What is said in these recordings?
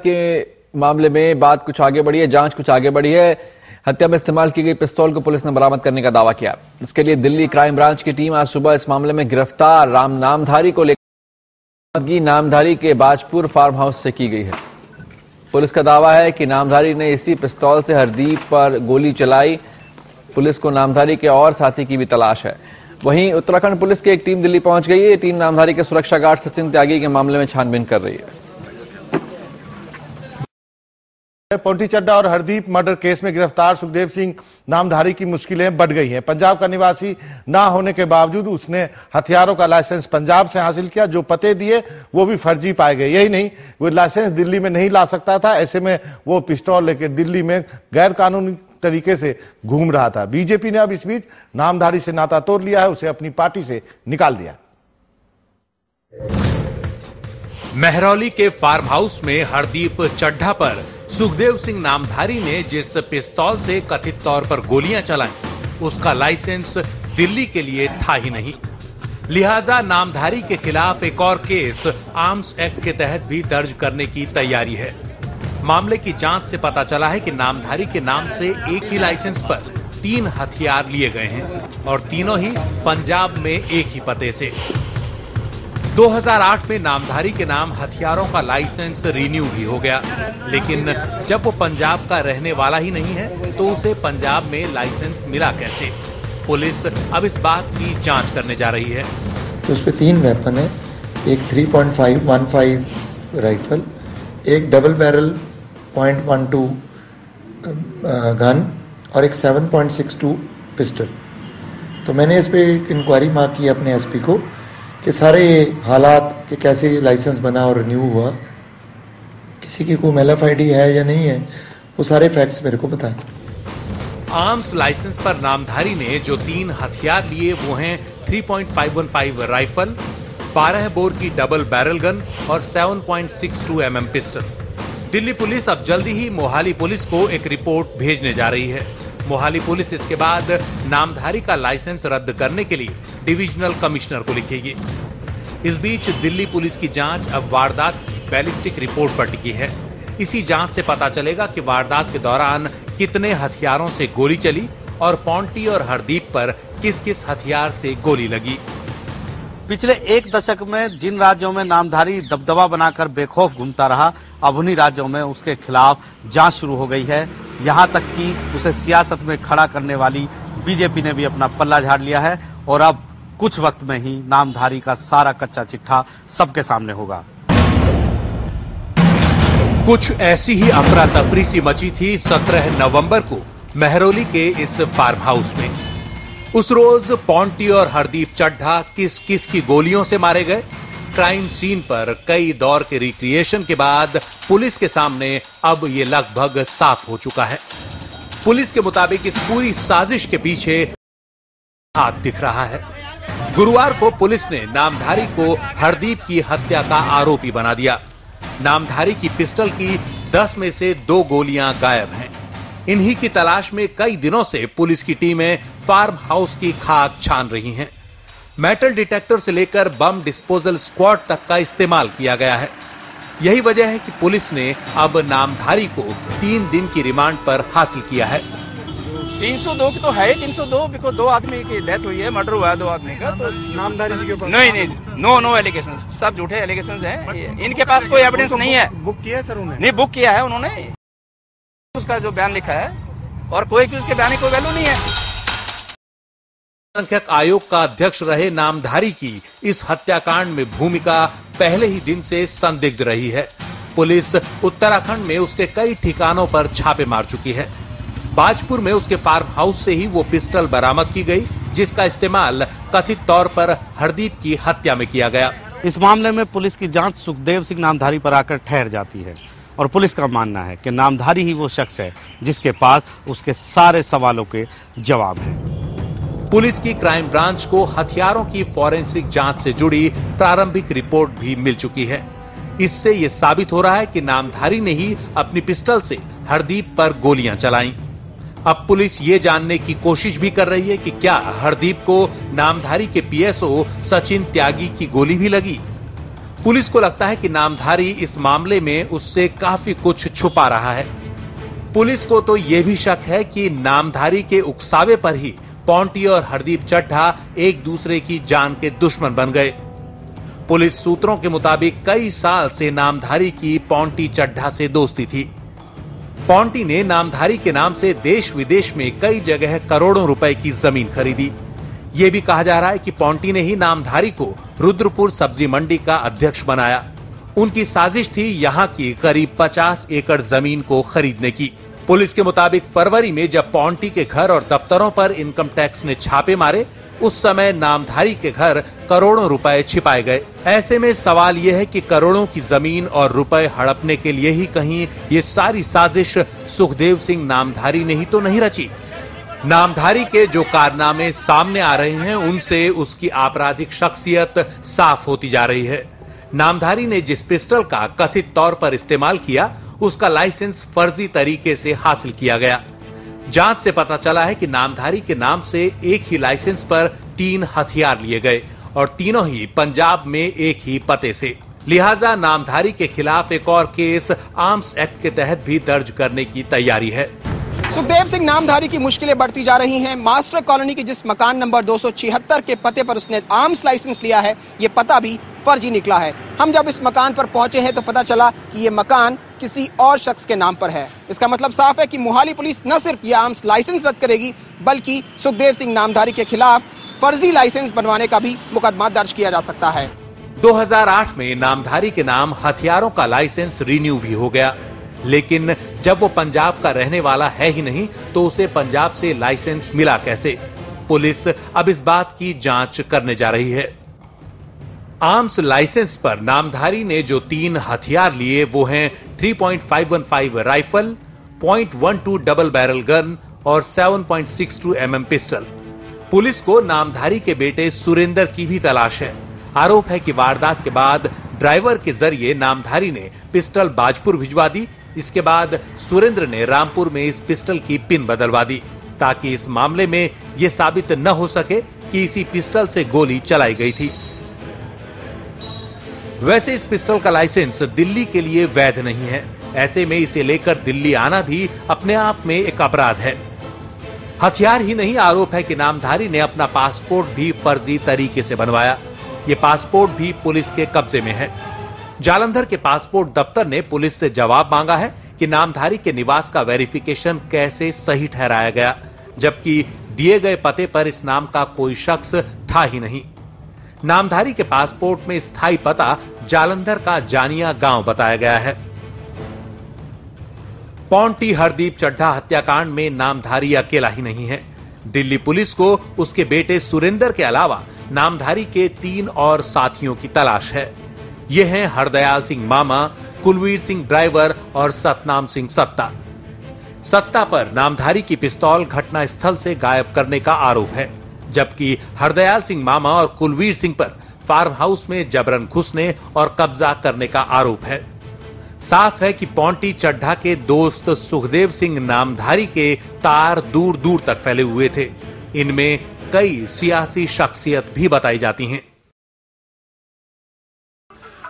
के मामले में बात कुछ आगे बढ़ी है, जांच कुछ आगे बढ़ी है। हत्या में इस्तेमाल की गई पिस्तौल को पुलिस ने बरामद करने का दावा किया। इसके लिए दिल्ली क्राइम ब्रांच की टीम आज सुबह इस मामले में गिरफ्तार नामधारी को लेकर नामधारी के बाजपुर फार्म हाउस से की गई है। पुलिस का दावा है कि नामधारी ने इसी पिस्तौल से हरदीप पर गोली चलाई। पुलिस को नामधारी के और साथी की भी तलाश है। वहीं उत्तराखंड पुलिस की एक टीम दिल्ली पहुंच गई है। टीम नामधारी के सुरक्षा गार्ड सचिन त्यागी के मामले में छानबीन कर रही है। पौंटी चड्ढा और हरदीप मर्डर केस में गिरफ्तार सुखदेव सिंह नामधारी की मुश्किलें बढ़ गई हैं। पंजाब का निवासी ना होने के बावजूद उसने हथियारों का लाइसेंस पंजाब से हासिल किया। जो पते दिए वो भी फर्जी पाए गए। यही नहीं, वो लाइसेंस दिल्ली में नहीं ला सकता था। ऐसे में वो पिस्तौल लेकर दिल्ली में गैर कानूनी तरीके से घूम रहा था। बीजेपी ने अब इस बीच नामधारी से नाता तोड़ लिया है, उसे अपनी पार्टी से निकाल दिया। महरौली के फार्म हाउस में हरदीप चड्ढा पर सुखदेव सिंह नामधारी ने जिस पिस्तौल से कथित तौर पर गोलियां चलाई, उसका लाइसेंस दिल्ली के लिए था ही नहीं। लिहाजा नामधारी के खिलाफ एक और केस आर्म्स एक्ट के तहत भी दर्ज करने की तैयारी है। मामले की जांच से पता चला है कि नामधारी के नाम से एक ही लाइसेंस पर 3 हथियार लिए गए हैं और तीनों ही पंजाब में एक ही पते से। 2008 में नामधारी के नाम हथियारों का लाइसेंस रिन्यू भी हो गया, लेकिन जब वो पंजाब का रहने वाला ही नहीं है तो उसे पंजाब में लाइसेंस मिला कैसे? पुलिस अब इस बात की जांच करने जा रही है। तो उस पर 3 वेपन है, एक 3.515 राइफल, एक डबल बैरल .12 गन और एक 7.62 पिस्टल। तो मैंने इस पे इंक्वायरी मांग की अपने एसपी को कि सारे हालात कि कैसे लाइसेंस बना और रिन्यू हुआ, किसी की कोई एलएफआईडी है या नहीं है, वो सारे फैक्ट्स मेरे को बताएं। आर्म्स लाइसेंस पर नामधारी ने जो 3 हथियार लिए वो हैं 3.515 राइफल, 12 बोर की डबल बैरल गन और 7.62 mm पिस्टल। दिल्ली पुलिस अब जल्दी ही मोहाली पुलिस को एक रिपोर्ट भेजने जा रही है। मोहाली पुलिस इसके बाद नामधारी का लाइसेंस रद्द करने के लिए डिविजनल कमिश्नर को लिखेगी। इस बीच दिल्ली पुलिस की जांच अब वारदात की बैलिस्टिक रिपोर्ट पर टिकी है। इसी जांच से पता चलेगा कि वारदात के दौरान कितने हथियारों से गोली चली और पौंटी और हरदीप पर किस किस हथियार से गोली लगी। पिछले 1 दशक में जिन राज्यों में नामधारी दबदबा बनाकर बेखौफ घूमता रहा, अब उन्हीं राज्यों में उसके खिलाफ जांच शुरू हो गई है। यहां तक कि उसे सियासत में खड़ा करने वाली बीजेपी ने भी अपना पल्ला झाड़ लिया है और अब कुछ वक्त में ही नामधारी का सारा कच्चा चिट्ठा सबके सामने होगा। कुछ ऐसी ही अफरा तफरी सी मची थी 17 नवंबर को महरौली के इस फार्म हाउस में। उस रोज पौंटी और हरदीप चड्ढा किस किस की गोलियों से मारे गए, क्राइम सीन पर कई दौर के रिक्रिएशन के बाद पुलिस के सामने अब ये लगभग साफ हो चुका है। पुलिस के मुताबिक इस पूरी साजिश के पीछे हाथ दिख रहा है। गुरुवार को पुलिस ने नामधारी को हरदीप की हत्या का आरोपी बना दिया। नामधारी की पिस्टल की 10 में से 2 गोलियां गायब हैं। इन्हीं की तलाश में कई दिनों से पुलिस की टीमें फार्म हाउस की खाक छान रही हैं। मेटल डिटेक्टर से लेकर बम डिस्पोजल स्क्वाड तक का इस्तेमाल किया गया है। यही वजह है कि पुलिस ने अब नामधारी को 3 दिन की रिमांड पर हासिल किया है। 302 की तो है, 302 बिकॉज 2 आदमी की डेथ हुई है, मर्डर हुआ है 2 आदमी का। तो नामधारी के ऊपर नहीं, नो एलिगेशन, सब झूठे एलिगेशन हैं। इनके पास कोई एविडेंस नहीं है। बुक किया है सर उन्होंने? नहीं, बुक किया है उन्होंने। उसका जो बयान लिखा है और कोई की उसके बयान की कोई वैल्यू नहीं है। संख्यक आयोग का अध्यक्ष रहे नामधारी की इस हत्याकांड में भूमिका पहले ही दिन से संदिग्ध रही है। पुलिस उत्तराखंड में उसके कई ठिकानों पर छापे मार चुकी है। बाजपुर में उसके फार्म हाउस से ही वो पिस्टल बरामद की गई, जिसका इस्तेमाल कथित तौर पर हरदीप की हत्या में किया गया। इस मामले में पुलिस की जांच सुखदेव सिंह नामधारी पर आकर ठहर जाती है और पुलिस का मानना है कि नामधारी ही वो शख्स है जिसके पास उसके सारे सवालों के जवाब हैं। पुलिस की क्राइम ब्रांच को हथियारों की फॉरेंसिक जांच से जुड़ी प्रारंभिक रिपोर्ट भी मिल चुकी है। इससे यह साबित हो रहा है कि नामधारी ने ही अपनी पिस्टल से हरदीप पर गोलियां चलाईं। अब पुलिस ये जानने की कोशिश भी कर रही है कि क्या हरदीप को नामधारी के पीएसओ सचिन त्यागी की गोली भी लगी। पुलिस को लगता है कि नामधारी इस मामले में उससे काफी कुछ छुपा रहा है। पुलिस को तो यह भी शक है कि नामधारी के उकसावे पर ही पॉन्टी और हरदीप चड्ढा एक दूसरे की जान के दुश्मन बन गए। पुलिस सूत्रों के मुताबिक कई साल से नामधारी की पॉन्टी चड्ढा से दोस्ती थी। पॉन्टी ने नामधारी के नाम से देश विदेश में कई जगह करोड़ों रुपए की जमीन खरीदी। यह भी कहा जा रहा है कि पॉन्टी ने ही नामधारी को रुद्रपुर सब्जी मंडी का अध्यक्ष बनाया। उनकी साजिश थी यहां की करीब 50 एकड़ जमीन को खरीदने की। पुलिस के मुताबिक फरवरी में जब पॉन्टी के घर और दफ्तरों पर इनकम टैक्स ने छापे मारे, उस समय नामधारी के घर करोड़ों रुपए छिपाए गए। ऐसे में सवाल यह है कि करोड़ों की जमीन और रुपए हड़पने के लिए ही कहीं ये सारी साजिश सुखदेव सिंह नामधारी ने ही तो नहीं रची। नामधारी के जो कारनामे सामने आ रहे हैं, उनसे उसकी आपराधिक शख्सियत साफ होती जा रही है। नामधारी ने जिस पिस्टल का कथित तौर पर इस्तेमाल किया, उसका लाइसेंस फर्जी तरीके से हासिल किया गया। जांच से पता चला है कि नामधारी के नाम से एक ही लाइसेंस पर 3 हथियार लिए गए और तीनों ही पंजाब में एक ही पते से। लिहाजा नामधारी के खिलाफ एक और केस आर्म्स एक्ट के तहत भी दर्ज करने की तैयारी है। सुखदेव सिंह नामधारी की मुश्किलें बढ़ती जा रही हैं। मास्टर कॉलोनी के जिस मकान नंबर 276 के पते पर उसने आर्म्स लाइसेंस लिया है, ये पता भी फर्जी निकला है। हम जब इस मकान पर पहुंचे हैं तो पता चला कि ये मकान किसी और शख्स के नाम पर है। इसका मतलब साफ है कि मोहाली पुलिस न सिर्फ ये आर्म्स लाइसेंस रद्द करेगी, बल्कि सुखदेव सिंह नामधारी के खिलाफ फर्जी लाइसेंस बनवाने का भी मुकदमा दर्ज किया जा सकता है। 2008 में नामधारी के नाम हथियारों का लाइसेंस रिन्यू भी हो गया, लेकिन जब वो पंजाब का रहने वाला है ही नहीं तो उसे पंजाब से लाइसेंस मिला कैसे? पुलिस अब इस बात की जांच करने जा रही है। आर्म्स लाइसेंस पर नामधारी ने जो 3 हथियार लिए वो हैं 3.515 राइफल, .12 डबल बैरल गन और 7.62 mm पिस्टल। पुलिस को नामधारी के बेटे सुरेंद्र की भी तलाश है। आरोप है कि वारदात के बाद ड्राइवर के जरिए नामधारी ने पिस्टल बाजपुर भिजवा दी। इसके बाद सुरेंद्र ने रामपुर में इस पिस्टल की पिन बदलवा दी ताकि इस मामले में यह साबित न हो सके कि इसी पिस्टल से गोली चलाई गई थी। वैसे इस पिस्टल का लाइसेंस दिल्ली के लिए वैध नहीं है। ऐसे में इसे लेकर दिल्ली आना भी अपने आप में एक अपराध है। हथियार ही नहीं, आरोप है कि नामधारी ने अपना पासपोर्ट भी फर्जी तरीके से बनवाया। ये पासपोर्ट भी पुलिस के कब्जे में है। जालंधर के पासपोर्ट दफ्तर ने पुलिस से जवाब मांगा है कि नामधारी के निवास का वेरिफिकेशन कैसे सही ठहराया गया, जबकि दिए गए पते पर इस नाम का कोई शख्स था ही नहीं। नामधारी के पासपोर्ट में स्थायी पता जालंधर का जानिया गांव बताया गया है। पॉन्टी हरदीप चड्ढा हत्याकांड में नामधारी अकेला ही नहीं है। दिल्ली पुलिस को उसके बेटे सुरेंद्र के अलावा नामधारी के 3 और साथियों की तलाश है। ये हैं हरदयाल सिंह मामा, कुलवीर सिंह ड्राइवर और सतनाम सिंह सत्ता। सत्ता पर नामधारी की पिस्तौल घटनास्थल से गायब करने का आरोप है, जबकि हरदयाल सिंह मामा और कुलवीर सिंह पर फार्म हाउस में जबरन घुसने और कब्जा करने का आरोप है। साफ है कि पॉन्टी चड्ढा के दोस्त सुखदेव सिंह नामधारी के तार दूर दूर तक फैले हुए थे। इनमें कई सियासी शख्सियत भी बताई जाती हैं।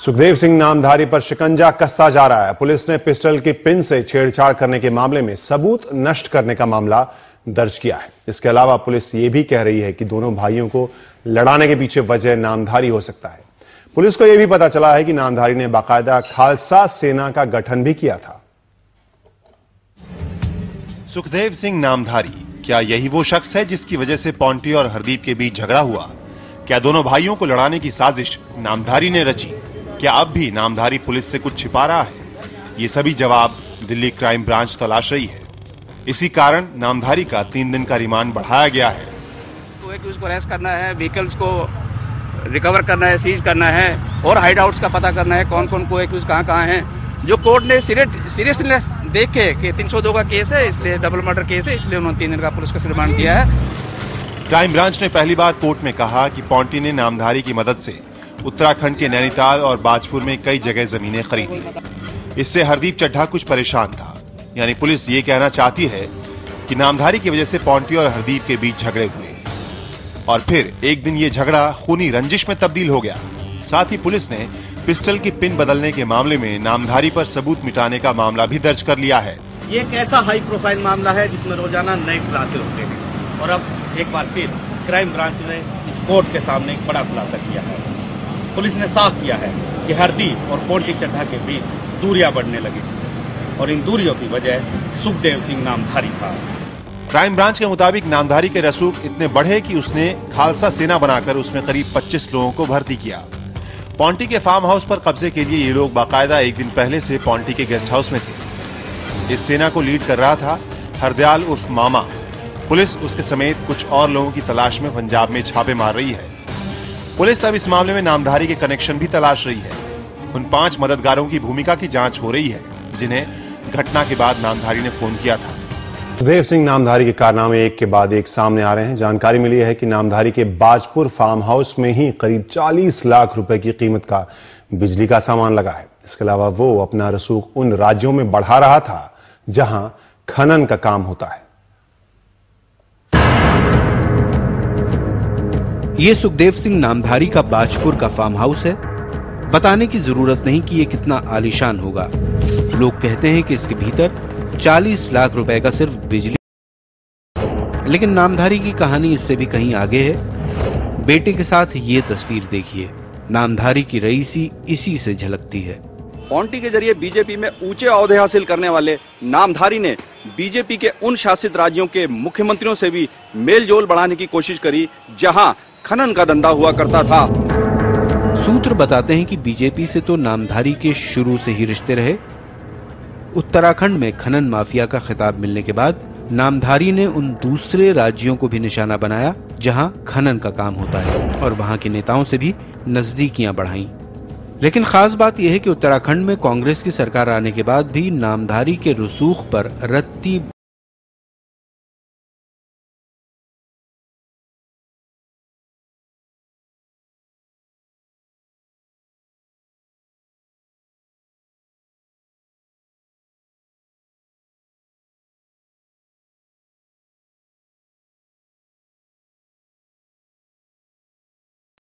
सुखदेव सिंह नामधारी पर शिकंजा कसता जा रहा है। पुलिस ने पिस्टल की पिन से छेड़छाड़ करने के मामले में सबूत नष्ट करने का मामला दर्ज किया है। इसके अलावा पुलिस ये भी कह रही है कि दोनों भाइयों को लड़ाने के पीछे वजह नामधारी हो सकता है। पुलिस को यह भी पता चला है कि नामधारी ने बाकायदा खालसा सेना का गठन भी किया था। सुखदेव सिंह नामधारी, क्या यही वो शख्स है जिसकी वजह से पॉन्टी और हरदीप के बीच झगड़ा हुआ? क्या दोनों भाइयों को लड़ाने की साजिश नामधारी ने रची? क्या अब भी नामधारी पुलिस से कुछ छिपा रहा है? ये सभी जवाब दिल्ली क्राइम ब्रांच तलाश रही है। इसी कारण नामधारी का 3 दिन का रिमांड बढ़ाया गया है। तो एक उसको अरेस्ट करना है, व्हीकल्स को रिकवर करना है, सीज करना है और हाइड आउट्स का पता करना है, कौन कौन को एक्यूज कहां है। जो कोर्ट ने सीरियसनेस देख के कि 302 का केस है, इसलिए डबल मर्डर केस है, इसलिए उन्होंने 3 दिन का पुलिस का रिमांड दिया है। क्राइम ब्रांच ने पहली बार कोर्ट में कहा कि पॉन्टी ने नामधारी की मदद से उत्तराखंड के नैनीताल और बाजपुर में कई जगह जमीनें खरीदी। इससे हरदीप चड्ढा कुछ परेशान था। यानी पुलिस ये कहना चाहती है कि नामधारी की वजह से पॉन्टी और हरदीप के बीच झगड़े हुए और फिर एक दिन ये झगड़ा खूनी रंजिश में तब्दील हो गया। साथ ही पुलिस ने पिस्टल की पिन बदलने के मामले में नामधारी पर सबूत मिटाने का मामला भी दर्ज कर लिया है। ये एक ऐसा हाई प्रोफाइल मामला है जिसमें रोजाना नए खुलासे होते हैं और अब एक बार फिर क्राइम ब्रांच ने इस कोर्ट के सामने एक बड़ा खुलासा किया है। पुलिस ने साफ किया है कि हरदीप और पोंटी चड्ढा के बीच दूरियां बढ़ने लगी और इन दूरियों की वजह सुखदेव सिंह नामधारी था। क्राइम ब्रांच के मुताबिक नामधारी के रसूख इतने बढ़े कि उसने खालसा सेना बनाकर उसमें करीब 25 लोगों को भर्ती किया। पोंटी के फार्म हाउस पर कब्जे के लिए ये लोग बाकायदा एक दिन पहले से पोंटी के गेस्ट हाउस में थे। इस सेना को लीड कर रहा था हरदयाल उर्फ मामा। पुलिस उसके समेत कुछ और लोगों की तलाश में पंजाब में छापे मार रही है। पुलिस अब इस मामले में नामधारी के कनेक्शन भी तलाश रही है। उन 5 मददगारों की भूमिका की जांच हो रही है जिन्हें घटना के बाद नामधारी ने फोन किया था। सुखदेव सिंह नामधारी के कारनामे एक के बाद एक सामने आ रहे हैं। जानकारी मिली है कि नामधारी के बाजपुर फार्म हाउस में ही करीब 40 लाख रुपए की कीमत का बिजली का सामान लगा है। इसके अलावा वो अपना रसूख उन राज्यों में बढ़ा रहा था जहां खनन का काम होता है। ये सुखदेव सिंह नामधारी का बाजपुर का फार्म हाउस है। बताने की जरूरत नहीं कि ये कितना आलीशान होगा। लोग कहते हैं कि इसके भीतर 40 लाख रुपए का सिर्फ बिजली। लेकिन नामधारी की कहानी इससे भी कहीं आगे है। बेटे के साथ ये तस्वीर देखिए। नामधारी की रईसी इसी से झलकती है। पोंटी के जरिए बीजेपी में ऊंचे ओहदे हासिल करने वाले नामधारी ने बीजेपी के उन शासित राज्यों के मुख्यमंत्रियों से भी मेलजोल बढ़ाने की कोशिश करी जहां खनन का धंधा हुआ करता था। सूत्र बताते हैं कि बीजेपी से तो नामधारी के शुरू से ही रिश्ते रहे। उत्तराखंड में खनन माफिया का खिताब मिलने के बाद नामधारी ने उन दूसरे राज्यों को भी निशाना बनाया जहां खनन का काम होता है और वहां के नेताओं से भी नजदीकियां बढ़ाई। लेकिन खास बात यह है कि उत्तराखंड में कांग्रेस की सरकार आने के बाद भी नामधारी के रसूख पर रत्ती